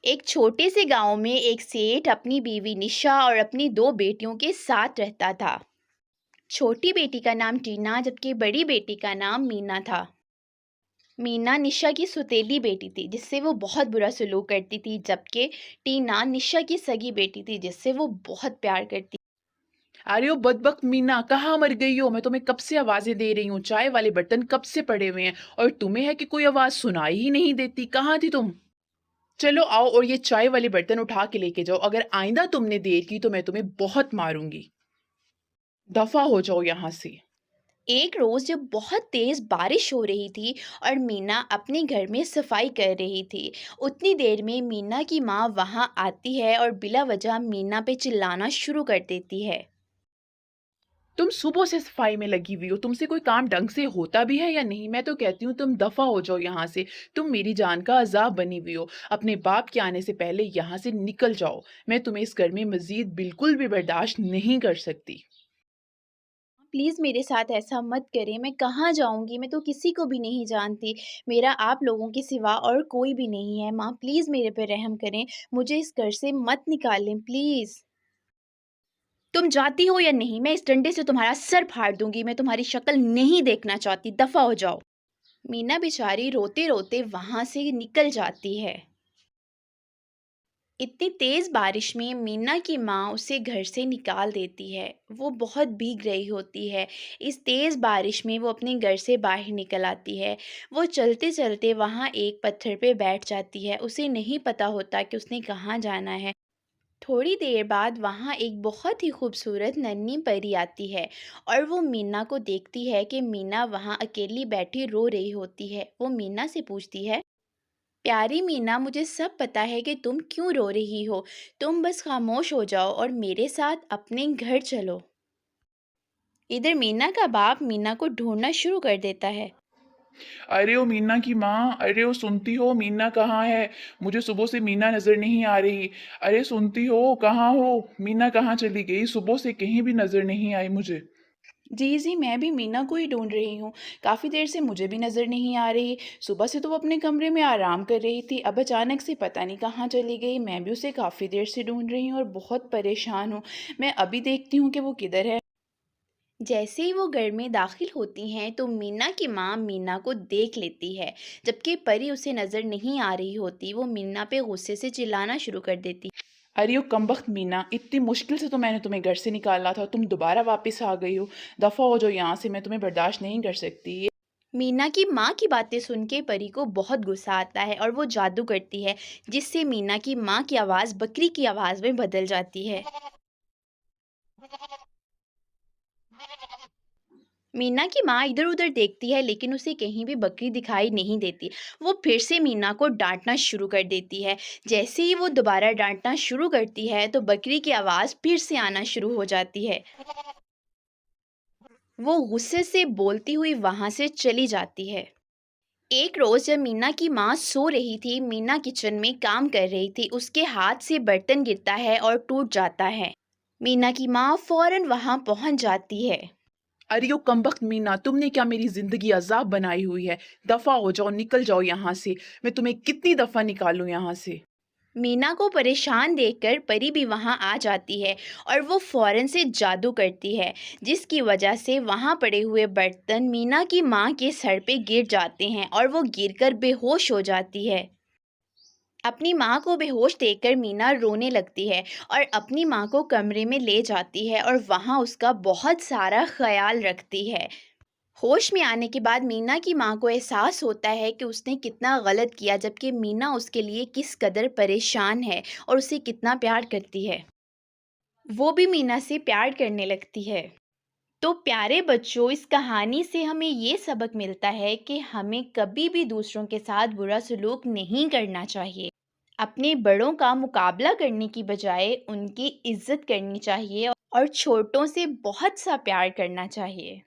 एक छोटे से गांव में एक सेठ अपनी बीवी निशा और अपनी दो बेटियों के साथ रहता था। छोटी बेटी का नाम टीना जबकि बड़ी बेटी का नाम मीना था। मीना निशा की सुतीली बेटी थी जिससे वो बहुत बुरा सलूक करती थी, जबकि टीना निशा की सगी बेटी थी जिससे वो बहुत प्यार करती। अरे ओ बदबख्त मीना, कहाँ मर गई हो? मैं तुम्हें कब से आवाज़ें दे रही हूँ, चाय वाले बर्तन कब से पड़े हुए हैं और तुम्हें है कि कोई आवाज़ सुनाई ही नहीं देती, कहाँ थी तुम? चलो आओ और ये चाय वाले बर्तन उठा के लेके जाओ, अगर आइंदा तुमने देर की तो मैं तुम्हें बहुत मारूँगी। दफ़ा हो जाओ यहाँ से। एक रोज़ जब बहुत तेज़ बारिश हो रही थी और मीना अपने घर में सफाई कर रही थी, उतनी देर में मीना की माँ वहाँ आती है और बिला वजह मीना पे चिल्लाना शुरू कर देती है। तुम सुबह से सफाई में लगी हुई हो, तुमसे कोई काम ढंग से होता भी है या नहीं? मैं तो कहती हूँ तुम दफ़ा हो जाओ यहाँ से, तुम मेरी जान का अज़ाब बनी हुई हो। अपने बाप के आने से पहले यहाँ से निकल जाओ, मैं तुम्हें इस घर में मज़ीद बिल्कुल भी बर्दाश्त नहीं कर सकती। प्लीज़ मेरे साथ ऐसा मत करें, मैं कहाँ जाऊँगी? मैं तो किसी को भी नहीं जानती। मेरा आप लोगों के सिवा और कोई भी नहीं है। माँ प्लीज़ मेरे पे रहम करें, मुझे इस घर से मत निकालें प्लीज़। तुम जाती हो या नहीं? मैं इस डंडे से तुम्हारा सर फाड़ दूँगी, मैं तुम्हारी शक्ल नहीं देखना चाहती, दफ़ा हो जाओ। मीना बेचारी रोते-रोते वहाँ से निकल जाती है। इतनी तेज़ बारिश में मीना की माँ उसे घर से निकाल देती है। वो बहुत भीग रही होती है। इस तेज़ बारिश में वो अपने घर से बाहर निकल आती है। वो चलते-चलते वहाँ एक पत्थर पे बैठ जाती है। उसे नहीं पता होता कि उसने कहाँ जाना है। थोड़ी देर बाद वहाँ एक बहुत ही खूबसूरत नन्ही परी आती है और वो मीना को देखती है कि मीना वहाँ अकेली बैठी रो रही होती है। वो मीना से पूछती है, प्यारी मीना, मुझे सब पता है कि तुम क्यों रो रही हो। तुम बस खामोश हो जाओ और मेरे साथ अपने घर चलो। इधर मीना का बाप मीना को ढूंढना शुरू कर देता है। अरे ओ मीना की माँ, अरे ओ सुनती हो मीना कहाँ है? मुझे सुबह से मीना नज़र नहीं आ रही। अरे सुनती हो, कहाँ हो? मीना कहाँ चली गई? सुबह से कहीं भी नज़र नहीं आई मुझे। जी, जी, मैं भी मीना को ही ढूँढ रही हूँ। काफ़ी देर से मुझे भी नज़र नहीं आ रही। सुबह से तो वो अपने कमरे में आराम कर रही थी, अब अचानक से पता नहीं कहाँ चली गई। मैं भी उसे काफ़ी देर से ढूँढ रही हूँ और बहुत परेशान हूँ। मैं अभी देखती हूँ कि वो किधर है। जैसे ही वो घर में दाखिल होती हैं तो मीना की माँ मीना को देख लेती है, जबकि परी उसे नज़र नहीं आ रही होती। वो मीना पे गुस्से से चिल्लाना शुरू कर देती। अरे ओ कमबख्त मीना, इतनी मुश्किल से तो मैंने तुम्हें घर से निकाला था, तुम दोबारा वापस आ गई हो। दफ़ा हो जाओ यहाँ से, मैं तुम्हें बर्दाश्त नहीं कर सकती। मीना की माँ की बातें सुन के परी को बहुत गुस्सा आता है और वो जादू करती है, जिससे मीना की माँ की आवाज़ बकरी की आवाज़ में बदल जाती है। मीना की माँ इधर-उधर देखती है लेकिन उसे कहीं भी बकरी दिखाई नहीं देती। वो फिर से मीना को डाँटना शुरू कर देती है। जैसे ही वो दोबारा डाँटना शुरू करती है तो बकरी की आवाज़ फिर से आना शुरू हो जाती है। वो गुस्से से बोलती हुई वहाँ से चली जाती है। एक रोज़ जब मीना की माँ सो रही थी, मीना किचन में काम कर रही थी। उसके हाथ से बर्तन गिरता है और टूट जाता है। मीना की माँ फ़ौरन वहाँ पहुँच जाती है। अरे ओ कमबख्त मीना, तुमने क्या मेरी ज़िंदगी अज़ाब बनाई हुई है? दफ़ा हो जाओ, निकल जाओ यहाँ से। मैं तुम्हें कितनी दफ़ा निकालूँ यहाँ से? मीना को परेशान देखकर परी भी वहां आ जाती है और वो फौरन से जादू करती है, जिसकी वजह से वहां पड़े हुए बर्तन मीना की माँ के सर पे गिर जाते हैं और वो गिरकर बेहोश हो जाती है। अपनी माँ को बेहोश देखकर मीना रोने लगती है और अपनी माँ को कमरे में ले जाती है और वहां उसका बहुत सारा ख्याल रखती है। होश में आने के बाद मीना की माँ को एहसास होता है कि उसने कितना गलत किया, जबकि मीना उसके लिए किस कदर परेशान है और उसे कितना प्यार करती है। वो भी मीना से प्यार करने लगती है। तो प्यारे बच्चों, इस कहानी से हमें ये सबक मिलता है कि हमें कभी भी दूसरों के साथ बुरा सलूक नहीं करना चाहिए। अपने बड़ों का मुकाबला करने की बजाय उनकी इज्जत करनी चाहिए और छोटों से बहुत सा प्यार करना चाहिए।